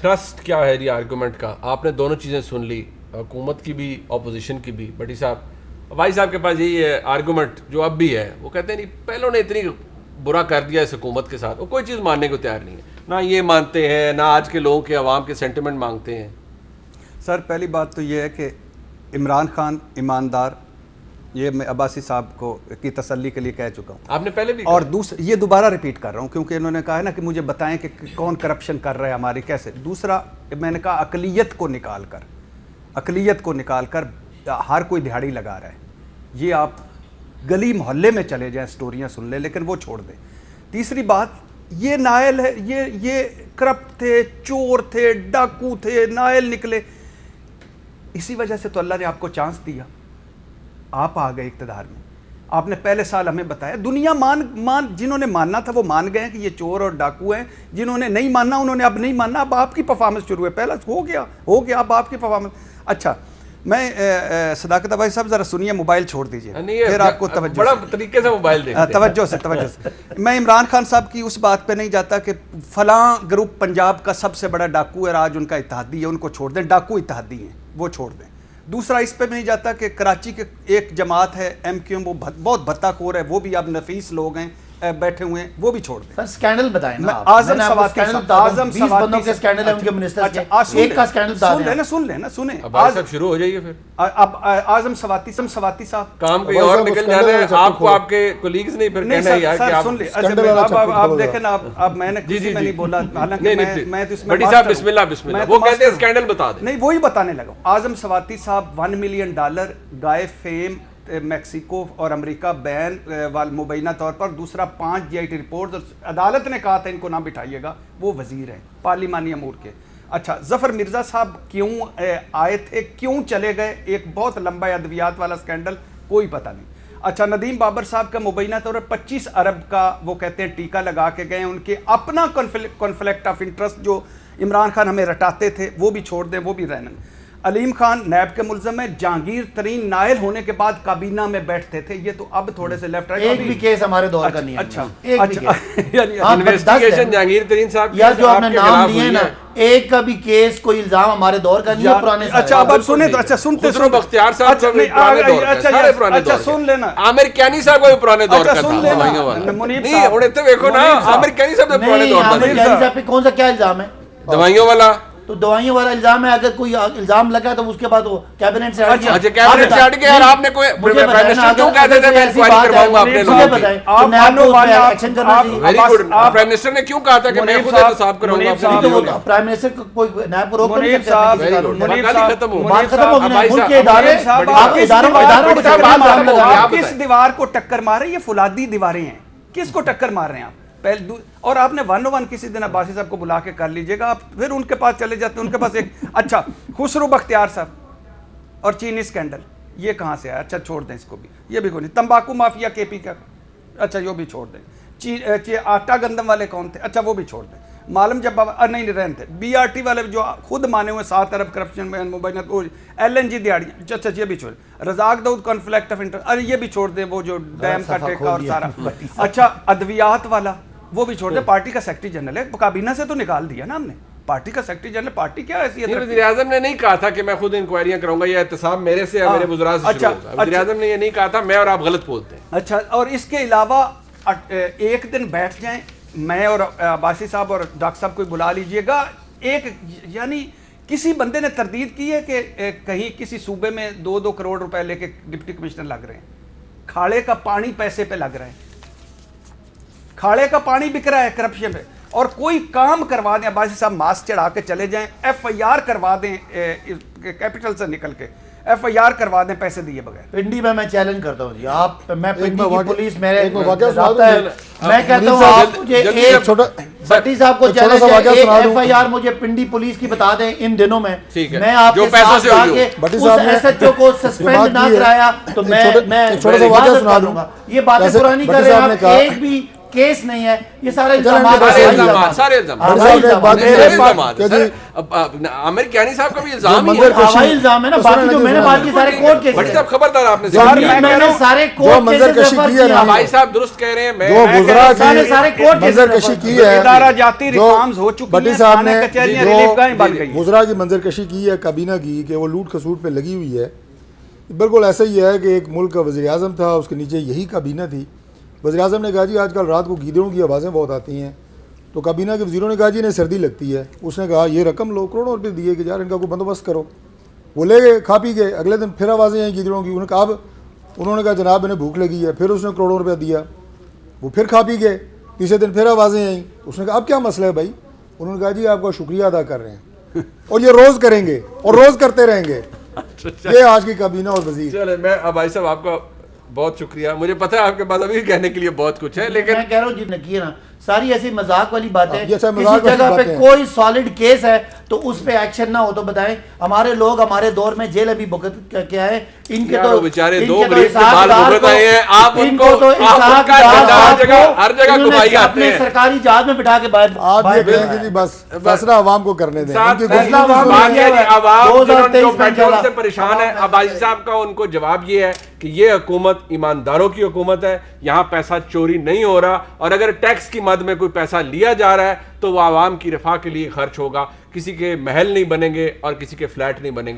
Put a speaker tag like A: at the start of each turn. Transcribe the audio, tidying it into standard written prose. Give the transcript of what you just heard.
A: Thrust क्या है ये आर्गूमेंट का? आपने दोनों चीज़ें सुन ली, हुकूमत की भी ऑपोजिशन की भी। भट्टी साहब, भाई साहब के पास यही है आर्गूमेंट जो अब भी है, वो कहते हैं नहीं पहलों ने इतनी बुरा कर दिया इस हुकूमत के साथ, वो कोई चीज़ मानने को तैयार नहीं है, ना ये मानते हैं ना आज के लोगों के अवाम के सेंटिमेंट मांगते हैं।
B: सर पहली बात तो ये है कि इमरान खान ईमानदार, ये मैं अब्बासी साहब को की तसल्ली के लिए कह चुका हूँ,
A: आपने पहले भी
B: और दूसरा ये दोबारा रिपीट कर रहा हूँ क्योंकि इन्होंने कहा है ना कि मुझे बताएं कि कौन करप्शन कर रहा है हमारी, कैसे। दूसरा मैंने कहा अकलियत को निकाल कर हर कोई दिहाड़ी लगा रहा है। ये आप गली मोहल्ले में चले जाएं, स्टोरियाँ सुन लें, लेकिन वो छोड़ दें। तीसरी बात, ये नायल है, ये करप्ट थे, चोर थे, डाकू थे, नायल निकले, इसी वजह से तो अल्लाह ने आपको चांस दिया, आप आ गए इक़्तिदार में। आपने पहले साल हमें बताया, दुनिया जिन्होंने मानना था वो मान गए कि ये चोर और डाकू हैं, जिन्होंने नहीं मानना उन्होंने अब नहीं मानना, अब आपकी परफॉर्मेंस शुरू है। पहला हो गया अब आपकी परफॉर्मेंस। अच्छा, मैं सदाकत भाई साहब जरा सुनिए, मोबाइल छोड़ दीजिए, फिर आपको तवज्जो
A: बड़ा तरीके से मोबाइल देखते
B: तवज्जो से मैं इमरान खान साहब की उस बात पे नहीं जाता कि फलां ग्रुप पंजाब का सबसे बड़ा डाकू है, आज उनका इत्तेहादी है, उनको छोड़ दें, डाकू इत्तेहादी हैं, वो छोड़ दें। दूसरा, इस पे नहीं जाता कि कराची के एक जमात है MQM, वो बहुत भत्ताखोर है, वो भी अब नफीस लोग हैं बैठे हुए हैं, वो भी छोड़ दें।
C: सर स्कैंडल बताएं ना,
B: आजम सवाती,
C: 20 बंदों के स्कैंडल है उनके मिनिस्टर के, एक का स्कैंडल सुने
A: आज सब शुरू हो जाइए फिर।
B: अब आजम सवाती साहब
A: काम पे और निकल जा रहे हैं, आपको आपके कोलीग्स नहीं फिर कहना है यार कि आप
B: सुन ले। आप देखें ना, अब मैंने किसी में नहीं बोला, हालांकि मैं तो इसमें
A: भट्टी साहब बिस्मिल्लाह, वो कहते हैं स्कैंडल बता दें।
B: नहीं, वही बताने लगा। आजम सवाती साहब $1 मिलियन गाय फेम मैक्सिको और अमेरिका बैन वाल मुबैना तौर पर। दूसरा, 5 GIT रिपोर्ट, अदालत ने कहा था इनको ना बिठाइएगा, वो वजीर हैं पार्लिमानी अमूर के। अच्छा, जफर मिर्जा साहब क्यों आए थे, क्यों चले गए, एक बहुत लंबा अद्वियात वाला स्कैंडल, कोई पता नहीं। अच्छा, नदीम बाबर साहब का मुबैना तौर पर 25 अरब का वो कहते हैं टीका लगा के गए, उनके अपना कॉन्फ्लिक्ट ऑफ इंटरेस्ट जो इमरान खान हमें रटाते थे वो भी छोड़ दें, वो भी रहने। अलीम खान नैब के मुल्ज़म है, जहांगीर तरीन नायल होने के बाद काबीना में बैठते थे, ये तो अब थोड़े से लेफ्ट राइट,
C: एक भी केस हमारे दौर का नहीं है।
B: अच्छा,
A: इन्वेस्टिगेशन जहांगीर तरीन साहब
C: यार जो आपने नाम दिए ना, एक का भी केस कोई इल्जाम हमारे दौर का नहीं है, पुराने।
B: अच्छा, अब सुने तो, अच्छा सुनते
A: बख्तियार साहब
B: अच्छा सुन लेना,
A: आमिर कैनी साहब को पुराने दौर का
B: सुन लेना, मुनीब
A: साहब तो देखो ना, आमिर कैनी साहब पुराने दौर का।
C: आमिर कैनी साहब पे कौन सा क्या इल्जाम है?
A: दवाइयों वाला,
C: तो दवाइयों वाला इल्जाम है, अगर कोई इल्जाम लगा तो उसके बाद वो कैबिनेट से हट गया।
A: अच्छा, कैबिनेट से हट गया, और आपने कोई प्राइम मिनिस्टर क्यों कहते थे मैं इंक्वायरी करवाऊंगा अपने लोगों की?
C: आप मानो वाला एक्शन करना चाहिए।
A: Very good. प्राइम मिनिस्टर ने क्यों कहा था कि मैं खुद एहतसाब करूंगा?
C: प्राइम मिनिस्टर को कोई नैब को रोक नहीं सकता।
A: बात
C: खत्म हो गई। मुल्क के इदारे, आप इदारों को
B: आप किस दीवार को टक्कर मार रहे हैं? ये फुलादी दीवारें हैं, किसको टक्कर मार रहे हैं आप? पहले और आपने 101 किसी दिन अब्बासी साहब को बुला के कर लीजिएगा, आप फिर उनके पास चले जाते हैं, उनके पास एक अच्छा खुसरो बख्तियार साहब और चीनी स्कैंडल, ये कहाँ से आया? अच्छा छोड़ दें इसको भी, ये भी कोई नहीं। तंबाकू माफिया KP का, अच्छा यो भी छोड़ दें। आटा गंदम वाले कौन थे? अच्छा वो भी छोड़ दें। मालूम जब नहीं रहन थे BRT वाले जो खुद माने हुए 7 अरब करप्शन में मुबैना, LNG दिहाड़ी, अच्छा ये भी छोड़। Razzaq Dawood conflict of interest, अरे ये भी छोड़ दे, वो जो डैम का ठेका और सारा। अच्छा, अद्वियात वाला वो भी छोड़ दे। पार्टी का सेक्रेटरी जनरल है, काबीना से तो निकाल दिया ना हमने, पार्टी का सेक्रेटरी जनरल, पार्टी क्या हैसियत है?
A: वज़ीर आज़म ने नहीं कहा था कि मैं खुद इंक्वायरियां करूंगा, ये एहतसाब मेरे से या मेरे बुजुर्ग से शुरू होगा। वज़ीर आज़म ने ये नहीं कहा था, मैं और आप गलत बोलते हैं।
B: अच्छा, और इसके अलावा एक दिन बैठ जाएं, मैं और अब्बासी साहब और डॉक्टर साहब को बुला लीजिएगा, एक यानी किसी बंदे ने तरदीद की है कि कहीं किसी सूबे में 2-2 करोड़ रुपए लेके डिप्टी कमिश्नर लग रहे हैं, खाड़े का पानी पैसे पे लग रहा है, खाड़े का पानी बिक रहा है करप्शन पे, और कोई काम करवा दें, अब्बासी साहब मास्क चढ़ा के चले जाएं, FIR करवा दें, कैपिटल से निकल के FIR करवा दें पैसे दिए बगैर।
C: पिंडी में मैं चैलेंज करता हूँ जी, आप मैं पिंडी की पुलिस मेरे मैं कहता हूँ आप मुझे एक भट्टी साहब को चैलेंज है, एक FIR मुझे पिंडी पुलिस की बता दें इन दिनों में, मैं आपके साथ जाके उस SHO को सस्पेंड ना कराया तो मैं सुना दूंगा। ये बातें पुरानी कर रहे हैं आप, एक भी केस नहीं है, ये सारे
D: चलें,
C: इल्जाम
A: सारे इल्जाम, सारे इल्जाम,
D: भाई
A: सारे
D: साहब, एक बात
A: इल्जाम,
D: मेरे
A: सारे
D: पास-
A: इल्जाम,
D: क्या
A: सर,
D: जी?
A: अब आमिर कियानी साहब का भी इल्जाम ही
D: मंजर
A: है।
D: कशी-
C: हवाई इल्जाम है ना,
D: तो
C: बाकी
D: सुनो
C: जो
D: ना,
C: मैंने
D: जो
C: बात की सारे कोर्ट केस
A: बड़ी साहब खबरदार आपने
B: सर,
A: जिक्र
B: मैं
A: किया।
C: सारे
D: जो
C: कोर्ट
D: मंजर
C: केसेस
D: कशी
C: रेफर
D: की
C: किए
D: है ना,
C: हैं।
A: भाई साहब दुरुस्त कह रहे हैं, मैं
D: जो गुजरा
C: सारे
D: की मंजर कशी की है,
B: इदारा जाती
D: जो
B: रिफॉर्म्स हो चुकी
D: भट्टी
B: हैं,
D: साहब ने
B: थाने कचहरियां
D: जो
B: रिलीफ गाहें बन गई हैं।
D: गुजरा की मंजर कशी की है काबीना की कि वो लूट खसूट पे लगी हुई है, बिल्कुल ऐसा ही है कि एक मुल्क का वज़ीर आज़म था, उसके नीचे यही काबीना थी। वज़ीर आज़म ने कहा जी आजकल रात को गीदड़ों की आवाज़ें बहुत आती हैं, तो काबीना के वज़ीरों ने कहा जी इन्हें सर्दी लगती है। उसने कहा ये रकम लो, करोड़ों रुपये दिए कि यार इनका कोई बंदोबस्त करो। वो ले गए, खा पी गए, अगले दिन फिर आवाज़ें आई गीदड़ों की। उन्होंने कहा जनाब इन्हें भूख लगी है, फिर उसने करोड़ों रुपया दिया, वो फिर खा पी गए। तीसरे दिन फिर आवाज़ें आई, उसने कहा अब क्या मसला है भाई? उन्होंने कहा जी आपका शुक्रिया अदा कर रहे हैं और ये रोज़ करेंगे और रोज़ करते रहेंगे। ये आज की काबीना और वज़ीर।
A: चले, मैं अब भाई साहब आपका बहुत शुक्रिया, मुझे पता है आपके पास अभी कहने के लिए बहुत कुछ है, लेकिन
C: मैं कह रहा हूँ जिसने किए ना सारी ऐसी मजाक वाली बातें,
D: ये सब
C: किसी
D: मजाक वाली
C: जगह पे
D: बातें हैं।
C: कोई सॉलिड केस है तो उस पे एक्शन ना हो तो बताएं। हमारे लोग हमारे दौर में जेल अभी भुगत क्या है, इनके
A: यार
C: तो
A: वो बेचारे
C: इनके
A: दो
C: तो
A: गरीब के
C: इसहाक
A: बाल
C: डार
A: भुगत
C: को-
A: आए हैं, आप
C: इनको
A: उनको-
C: तो
A: आप
C: इसहाक
A: उनका
C: डार
A: झंडा
C: साहब
A: हर जगह
C: इन्होंने
A: घुमाई जाते
C: अपने
A: हैं।
C: सरकारी जहाज में बिठा के बाहर
D: आप ये
C: बाहर
D: कहेंगे जी बस फैसला आवाम को करने दें।
A: साथ
D: इनकी
A: फैसला
D: गुफ्तगू
C: आवाम
D: सुनो।
A: बात है कि आवाम
C: 2023
A: जो
C: में
A: पेट्रोल
C: चला।
A: से परेशान है, अब्बासी साहब का उनको जवाब ये है कि ये हुकूमत ईमानदारों की हुकूमत है, यहाँ पैसा चोरी नहीं हो रहा, और अगर टैक्स की मद में कोई पैसा लिया जा रहा है तो वो आवाम की रफा के लिए खर्च होगा, किसी के महल नहीं बनेंगे और किसी के फ्लैट नहीं बनेंगे।